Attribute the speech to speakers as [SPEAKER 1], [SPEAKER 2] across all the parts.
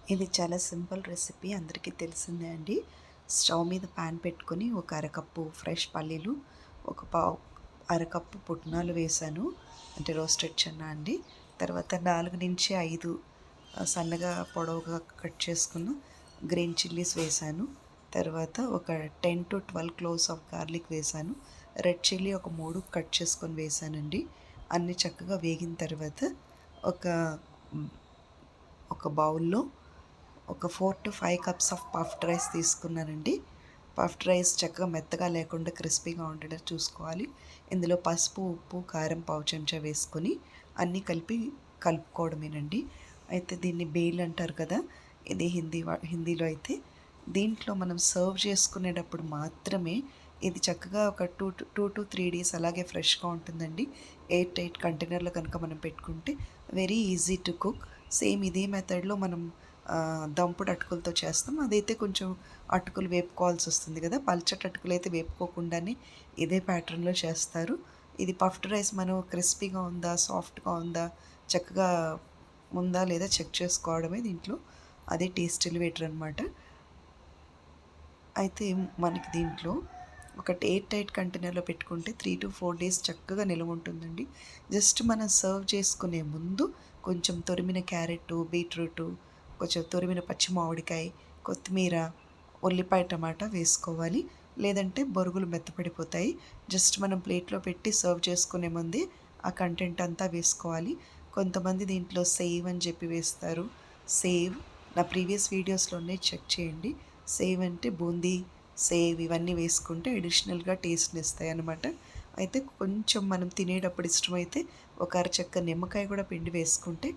[SPEAKER 1] ఇది చాలా simple recipe అందరికీ తెలిసిందే అండి. స్టవ్ మీద పాన్ పెట్టుకొని ఒక అరకప్పు ఫ్రెష్ పల్లీలు, ఒక అరకప్పు పుట్నాలు వేశాను. అంటే రోస్టెడ్ చెన్నా అండి. తర్వాత 4-5 సన్నగా పొడవుగా కట్ చేసుకున్న గ్రీన్ చిల్లీస్ వేశాను. తర్వాత ఒక 10-12 క్లోవ్స్ ఆఫ్ గార్లిక్ వేశాను. రెడ్ చిల్లీ ఒక 3 కట్ చేసుకొని వేశానండి. అన్నీ చక్కగా వేగిన తర్వాత ఒక ఒక బౌల్‌లో ఒక 4-5 కప్స్ ఆఫ్ పఫ్డ్ రైస్ తీసుకున్నానండి. పఫ్డ్ రైస్ చక్కగా మెత్తగా లేకుండా క్రిస్పీగా ఉండేటట్టు చూసుకోవాలి. ఇందులో పసుపు, ఉప్పు, కారం పావు చెంచా వేసుకొని అన్నీ కలిపి కలుపుకోవడమేనండి. అయితే దీన్ని బేల్ అంటారు కదా! ఇది హిందీలో అయితే దీంట్లో మనం సర్వ్ చేసుకునేటప్పుడు మాత్రమే ఇది చక్కగా ఒక 2-3 డేస్ అలాగే ఫ్రెష్‌గా ఉంటుందండి. ఎయిర్ టైట్ కంటైనర్‌లో కనుక మనం పెట్టుకుంటే very easy to cook. Same ఇదే మెథడ్‌లో మనం దంపుడు అటుకులతో చేస్తాం. అదైతే కొంచెం అటుకులు వేపుకోవాల్సి వస్తుంది కదా! పల్చటి అటుకులు అయితే వేపుకోకుండానే ఇదే ప్యాటర్న్‌లో చేస్తారు. ఇది పఫ్డ్ రైస్ మనం క్రిస్పీగా ఉందా, సాఫ్ట్‌గా ఉందా, చక్కగా ఉందా లేదా చెక్ చేసుకోవడమే దీంట్లో అదే టేస్ట్ ఎలివేటర్ అనమాట. అయితే మనకి దీంట్లో ఒకటి ఎయిర్ టైట్ కంటైనర్‌లో పెట్టుకుంటే 3-4 డేస్ చక్కగా నిలవ ఉంటుందండి. జస్ట్ మనం సర్వ్ చేసుకునే ముందు కొంచెం తురిమిన క్యారెట్టు, బీట్రూటు, కొంచెం తురిమిన పచ్చి మామిడికాయ, కొత్తిమీర, ఉల్లిపాయ, టమాటా వేసుకోవాలి. లేదంటే బొరుగులు మెత్తపడిపోతాయి. జస్ట్ మనం ప్లేట్‌లో పెట్టి సర్వ్ చేసుకునే ముందే ఆ కంటెంట్ అంతా వేసుకోవాలి. కొంతమంది దీంట్లో సేవ్ అని చెప్పి వేస్తారు. సేవ్ నా ప్రీవియస్ వీడియోస్‌లోనే చెక్ చేయండి. సేవ్ అంటే బూందీ, సేవ్ ఇవన్నీ వేసుకుంటే అడిషనల్‌గా టేస్ట్‌నిస్తాయన్నమాట. అయితే కొంచెం మనం తినేటప్పుడు ఇష్టమైతే ఒక అరచెక్క నిమ్మకాయ కూడా పిండి వేసుకుంటే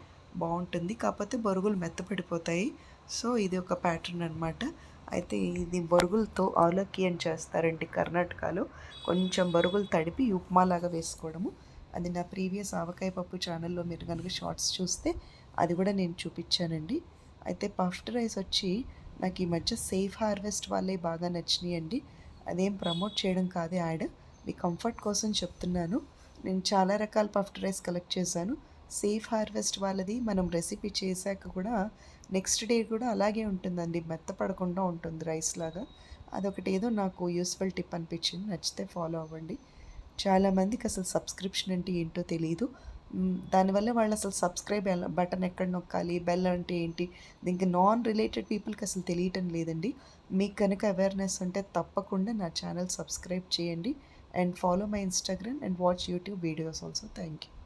[SPEAKER 1] బావుంటుంది. కాకపోతే బొరుగులు మెత్తపడిపోతాయి. సో, ఇది ఒక ప్యాటర్న్ అనమాట. అయితే ఇది బొరుగులతో అవలక్కి అని చేస్తారండి కర్ణాటకలో. కొంచెం బొరుగులు తడిపి ఉప్మాలాగా వేసుకోవడము. అది నా ప్రీవియస్ ఆవకాయ పప్పు ఛానల్‌లో మీరు గనుక షార్ట్స్ చూస్తే అది కూడా నేను చూపిచ్చానండి. అయితే పఫ్డ్ రైస్ వచ్చి నాకు ఈ మధ్య సేఫ్ హార్వెస్ట్ వాళ్ళయి బాగా నచ్చినాయండి. అదేం ప్రమోట్ చేయడం కాదు యాడ్. మీ కంఫర్ట్ కోసం చెప్తున్నాను. నేను చాలా రకాల పఫ్డ్ రైస్ కలెక్ట్ చేశాను. సేఫ్ హార్వెస్ట్ వాళ్ళది మనం రెసిపీ చేశాక కూడా నెక్స్ట్ డే కూడా అలాగే ఉంటుందండి. మెత్తపడకుండా ఉంటుంది రైస్ లాగా. అదొకటి ఏదో నాకు యూస్‌ఫుల్ టిప్ అనిపించింది. నచ్చితే ఫాలో అవ్వండి. చాలామందికి అసలు సబ్స్క్రిప్షన్ అంటే ఏంటో తెలీదు. దానివల్ల వాళ్ళు అసలు సబ్స్క్రైబ్ బటన్ ఎక్కడ నొక్కాలి, బెల్ అంటే ఏంటి, దీనికి నాన్ రిలేటెడ్ పీపుల్కి అసలు తెలియటం లేదండి. మీకు కనుక అవేర్నెస్ ఉంటే తప్పకుండా నా ఛానల్ సబ్స్క్రైబ్ చేయండి and follow my Instagram and watch YouTube videos also. Thank you.